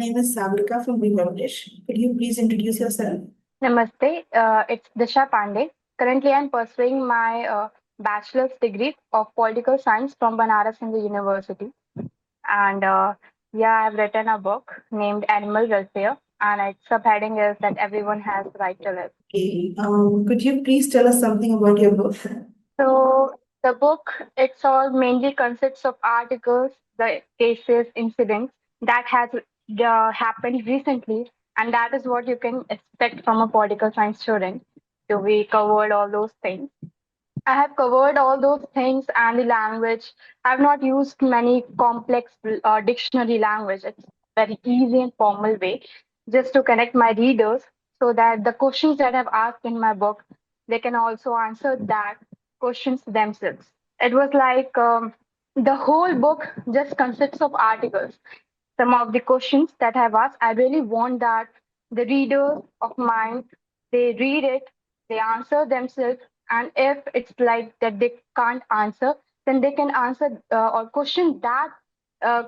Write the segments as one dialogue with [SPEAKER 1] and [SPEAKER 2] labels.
[SPEAKER 1] name is Sagrika from Bangladesh. Could you please introduce yourself?
[SPEAKER 2] Namaste, it's Disha Pandey. Currently, I'm pursuing my bachelor's degree of political science from Banaras Hindu University. And yeah, I've written a book named Animal Welfare, and its subheading is that everyone has the right to live.
[SPEAKER 1] Okay. Could you please tell us something about your book?
[SPEAKER 2] So the book, it's all mainly consists of articles, the cases, incidents that has happened recently, and that is what you can expect from a political science student. So we covered all those things. I have covered all those things and the language. I've not used many complex dictionary language. It's very easy and formal way just to connect my readers so that the questions that I've asked in my book, they can also answer that questions themselves. It was like the whole book just consists of articles. Some of the questions that I've asked, I really want that the readers of mine, they read it, they answer themselves, and if it's like that they can't answer, then they can answer or question that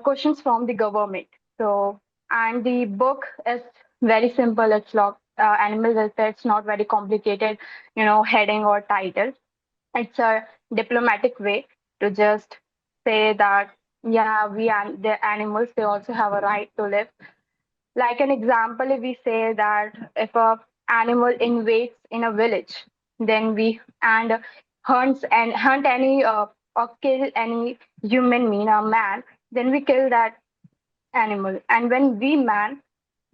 [SPEAKER 2] questions from the government. So, and the book is very simple. It's like animal welfare. It's not very complicated, heading or title. It's a diplomatic way to just say that yeah, the animals, they also have a right to live. Like an example, if we say that if a animal invades in a village, then we and hunt any or kill any human mean a man, then we kill that animal. And when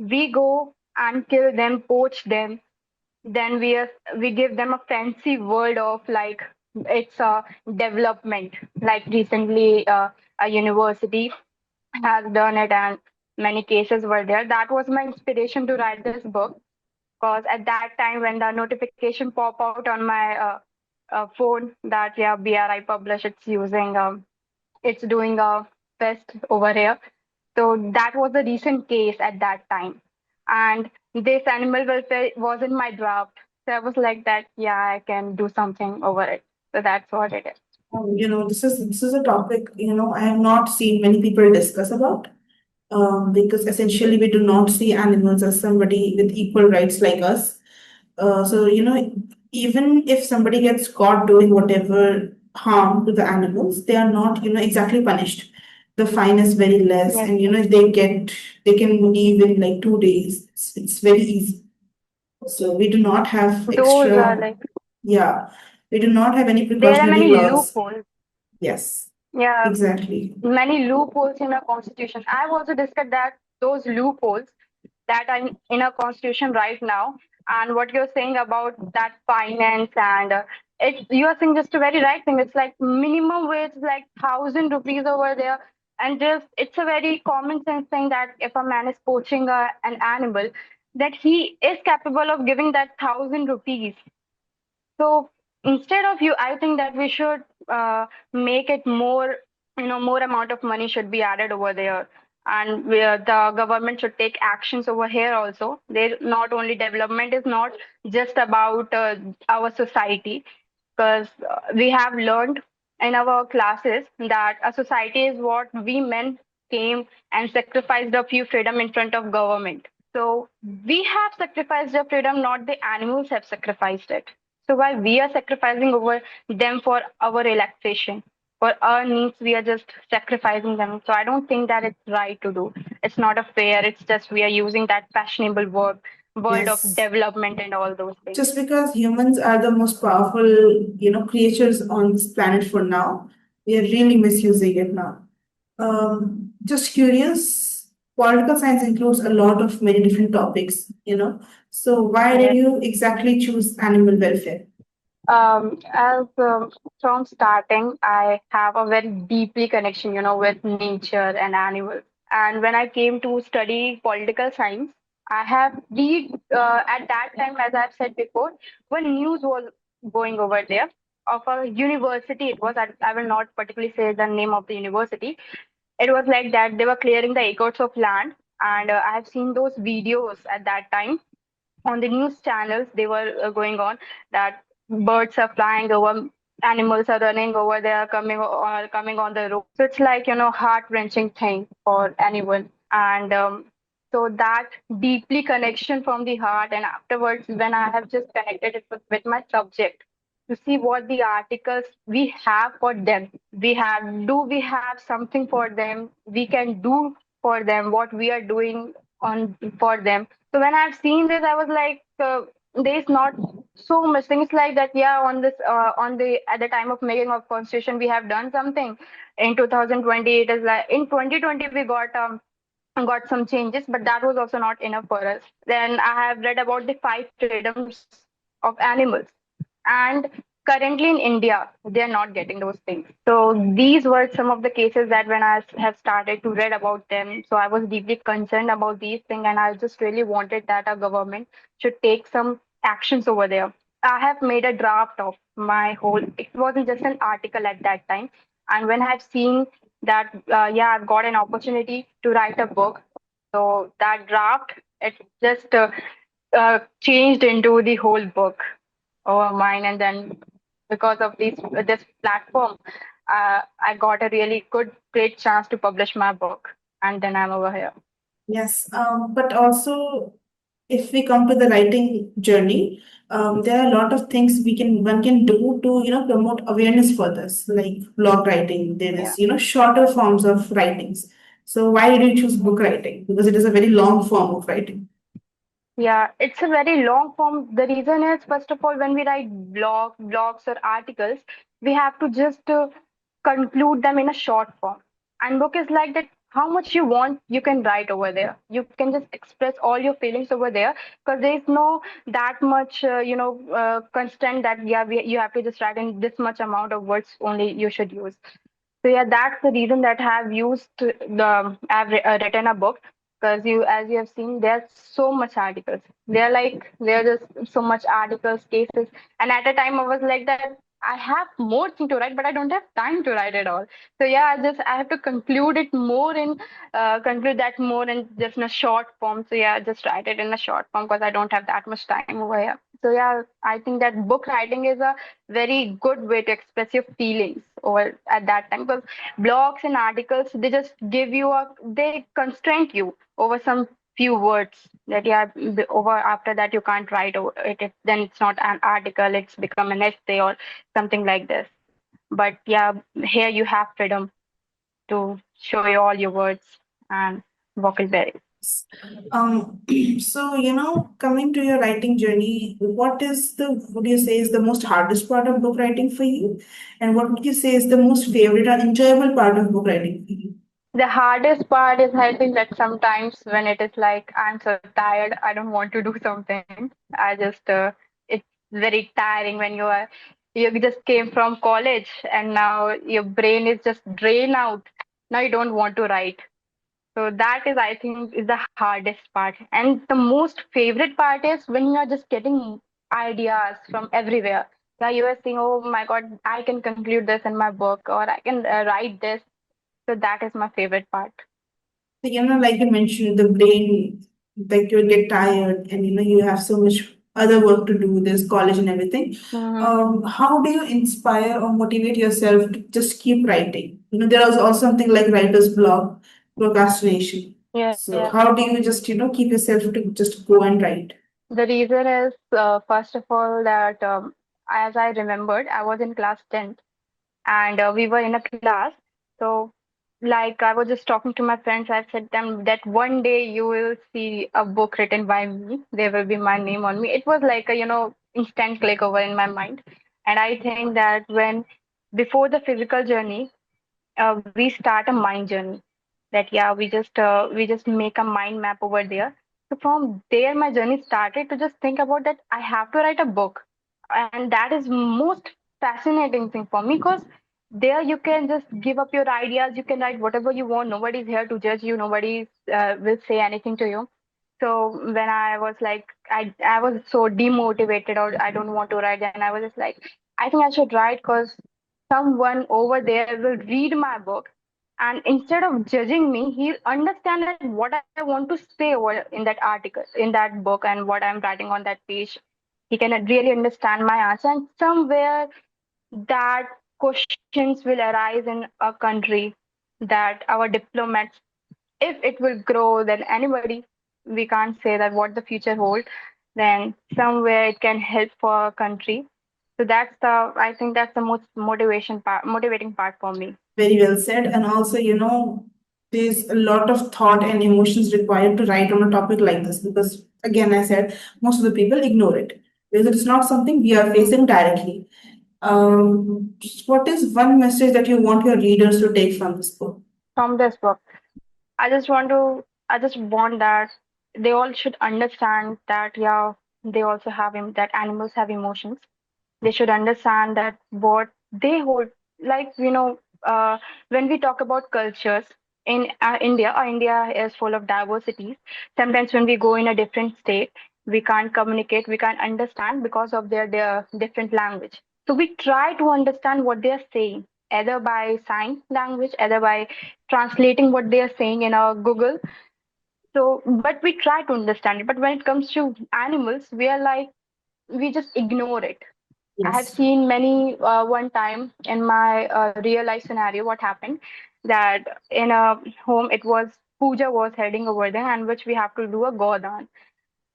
[SPEAKER 2] we go and kill them, poach them, then we give them a fancy word of like it's a development. Like recently, a university has done it, and many cases were there. That was my inspiration to write this book, because at that time when the notification pop out on my phone that yeah, BRI publish, it's doing a fest over here. So that was a recent case at that time. And this animal welfare was in my draft. So I was like that, yeah, I can do something over it. So that's what it is.
[SPEAKER 1] This is a topic I have not seen many people discuss about. Because essentially we do not see animals as somebody with equal rights like us. So even if somebody gets caught doing whatever harm to the animals, they are not exactly punished. The fine is very less,
[SPEAKER 2] Yes,
[SPEAKER 1] and
[SPEAKER 2] yes.
[SPEAKER 1] they can leave in like 2 days. It's very easy. So we do not have
[SPEAKER 2] Those are
[SPEAKER 1] extra,
[SPEAKER 2] like,
[SPEAKER 1] yeah, we do not have any
[SPEAKER 2] there are
[SPEAKER 1] precautionary
[SPEAKER 2] many
[SPEAKER 1] laws.
[SPEAKER 2] loopholes.
[SPEAKER 1] Yes,
[SPEAKER 2] Yeah,
[SPEAKER 1] exactly.
[SPEAKER 2] many loopholes in our constitution. I've also discussed that those loopholes that are in our constitution right now, and what you're saying about that finance and you are saying just a very right thing. It's like minimum wage, like 1,000 rupees over there, and just it's a very common sense thing that if a man is poaching an animal, that he is capable of giving that 1,000 rupees. So instead of you, I think that we should make it more, more amount of money should be added over there. And the government should take actions over here also. They not only development is not just about our society, because we have learned in our classes that a society is what we men came and sacrificed a few freedom in front of government. So we have sacrificed their freedom, not the animals have sacrificed it. So while we are sacrificing over them for our relaxation, for our needs, we are just sacrificing them. So I don't think that it's right to do. It's not a fair. It's just we are using that fashionable word of
[SPEAKER 1] Yes.
[SPEAKER 2] development and all those things.
[SPEAKER 1] Just because humans are the most powerful, creatures on this planet for now, we are really misusing it now. Just curious, political science includes a lot of many different topics. So why did
[SPEAKER 2] Yes.
[SPEAKER 1] you exactly choose animal welfare?
[SPEAKER 2] As from starting, I have a very deeply connection, with nature and animals. And when I came to study political science, I have read at that time, as I've said before, when news was going over there of a university. It was I will not particularly say the name of the university. It was like that they were clearing the acres of land, and I have seen those videos at that time on the news channels. They were going on that birds are flying over, animals are running over there, coming on the road. So it's like heart wrenching thing for anyone. And So that deeply connection from the heart, and afterwards, when I have just connected it with my subject, to see what the articles we have for them. We have something for them? We can do for them what we are doing on for them. So when I've seen this, I was like, there's not so much things like that. Yeah, on this, on the at the time of making of constitution, we have done something. In 2020, it is like in 2020 we got some changes, but that was also not enough for us. Then I have read about the five freedoms of animals. And currently in India, they are not getting those things. So these were some of the cases that when I have started to read about them, so I was deeply concerned about these things, and I just really wanted that our government should take some actions over there. I have made a draft of my whole. It wasn't just an article at that time, and when I've seen that, yeah, I've got an opportunity to write a book. So that draft, it just changed into the whole book over mine, and then because of this platform, I got a really good great chance to publish my book, and then I'm over here.
[SPEAKER 1] Yes, but also if we come to the writing journey, there are a lot of things one can do to promote awareness for this, like blog writing. There
[SPEAKER 2] Yeah.
[SPEAKER 1] is shorter forms of writings. So why did you choose book writing? Because it is a very long form of writing.
[SPEAKER 2] Yeah, it's a very long form. The reason is, first of all, when we write blogs or articles, we have to just conclude them in a short form. And book is like that. How much you want, you can write over there. You can just express all your feelings over there, because there is no that much, constant that yeah, you have to just write in this much amount of words only you should use. So yeah, that's the reason that I have used written a book, because as you have seen, there's so much articles. There are just so much articles, cases, and at a time I was like that. I have more thing to write, but I don't have time to write it all. So yeah, I have to conclude that more in just in a short form. So yeah, just write it in a short form because I don't have that much time over here. So yeah, I think that book writing is a very good way to express your feelings over at that time, because blogs and articles, they just give you a they constrain you over some few words that over after that you can't write over it. Then it's not an article, it's become an essay or something like this. But yeah, here you have freedom to show you all your words and vocabulary.
[SPEAKER 1] So, coming to your writing journey, would you say is the most hardest part of book writing for you? And what would you say is the most favorite or enjoyable part of book writing for you?
[SPEAKER 2] The hardest part is, I think, that sometimes when it is like I'm so tired, I don't want to do something. It's very tiring when you just came from college and now your brain is just drained out. Now you don't want to write. So that is, I think, is the hardest part. And the most favorite part is when you are just getting ideas from everywhere. Yeah, you are saying, oh my God, I can conclude this in my book, or I can write this. So that is my favorite part.
[SPEAKER 1] So, like you mentioned, the brain, like you'll get tired and you have so much other work to do, there's college and everything.
[SPEAKER 2] Hmm.
[SPEAKER 1] How do you inspire or motivate yourself to just keep writing? There is also something like writer's block, procrastination.
[SPEAKER 2] Yeah,
[SPEAKER 1] So how do you just, keep yourself to just go and write?
[SPEAKER 2] the reason is, first of all, that as I remembered, I was in class 10th, and we were in a class. So, like, I was just talking to my friends. I said them that one day you will see a book written by me. There will be my name on me. It was like a, instant click over in my mind. And I think that when before the physical journey, we start a mind journey. That yeah, we just make a mind map over there. So from there my journey started to just think about that I have to write a book. And that is most fascinating thing for me, because there you can just give up your ideas, you can write whatever you want, nobody's here to judge you, nobody will say anything to you. So when I was like, I was so demotivated, or I don't want to write, and I was just like, I think I should write, because someone over there will read my book, and instead of judging me, he'll understand that what I want to say over in that article, in that book, and what I'm writing on that page. He can really understand my answer, and somewhere that questions will arise in a country, that our diplomats, if it will grow, then anybody. we can't say that what the future holds, then somewhere it can help for our country. So I think that's the most motivating part for me.
[SPEAKER 1] Very well said. And also, there's a lot of thought and emotions required to write on a topic like this because, again, I said most of the people ignore it because it's not something we are facing directly. What is one message that you want your readers to take from this book?
[SPEAKER 2] From this book, I just want that they all should understand that, yeah, they also that animals have emotions. They should understand that what they hold, like, when we talk about cultures in India is full of diversities. Sometimes when we go in a different state, we can't communicate, we can't understand because of their different language. So we try to understand what they are saying, either by sign language, either by translating what they are saying in our Google. So, but we try to understand it. But when it comes to animals, we are like, we just ignore it. I have
[SPEAKER 1] Yes.
[SPEAKER 2] seen many one time in my real life scenario what happened, that in a home it was puja was heading over there, and which we have to do a godan.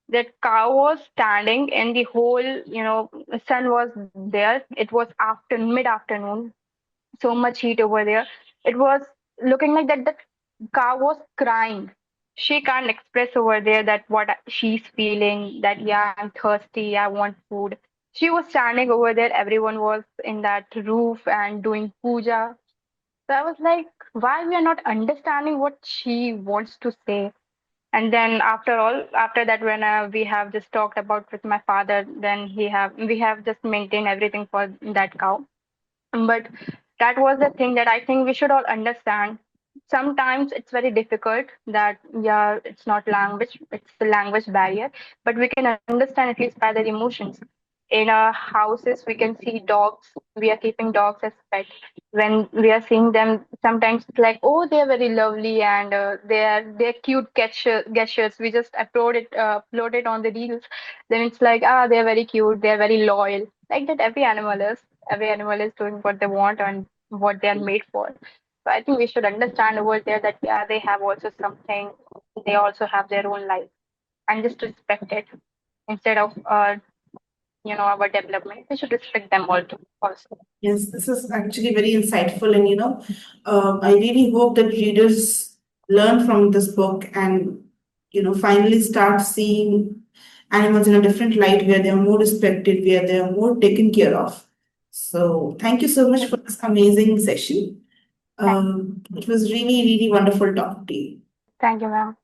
[SPEAKER 2] That cow was standing in the whole, sun was there. It was after mid afternoon, so much heat over there. It was looking like that the cow was crying. She can't express over there that what she's feeling, that yeah, I'm thirsty, I want food. She was standing over there, everyone was in that roof and doing puja. So I was like, why we are not understanding what she wants to say? And then after that, when we have just talked about with my father, then we have just maintained everything for that cow. But that was the thing that I think we should all understand. Sometimes it's very difficult that, yeah, it's not language, it's the language barrier, but we can understand at least by their emotions. In our houses, we can see dogs. We are keeping dogs as pets. When we are seeing them, sometimes it's like, oh, they're very lovely and they're cute gestures. We just upload it on the reels. Then it's like, ah, they're very cute. They're very loyal. Like that, every animal is. Every animal is doing what they want and what they are made for. So I think we should understand over there that, yeah, they have also something. They also have their own life, and just respect it instead of our development. We should respect them also.
[SPEAKER 1] Yes, this is actually very insightful, and I really hope that readers learn from this book and finally start seeing animals in a different light, where they are more respected, where they are more taken care of. So, thank you so much for this amazing session.
[SPEAKER 2] Thank,
[SPEAKER 1] It was really, really wonderful talking to you.
[SPEAKER 2] thank you, ma'am.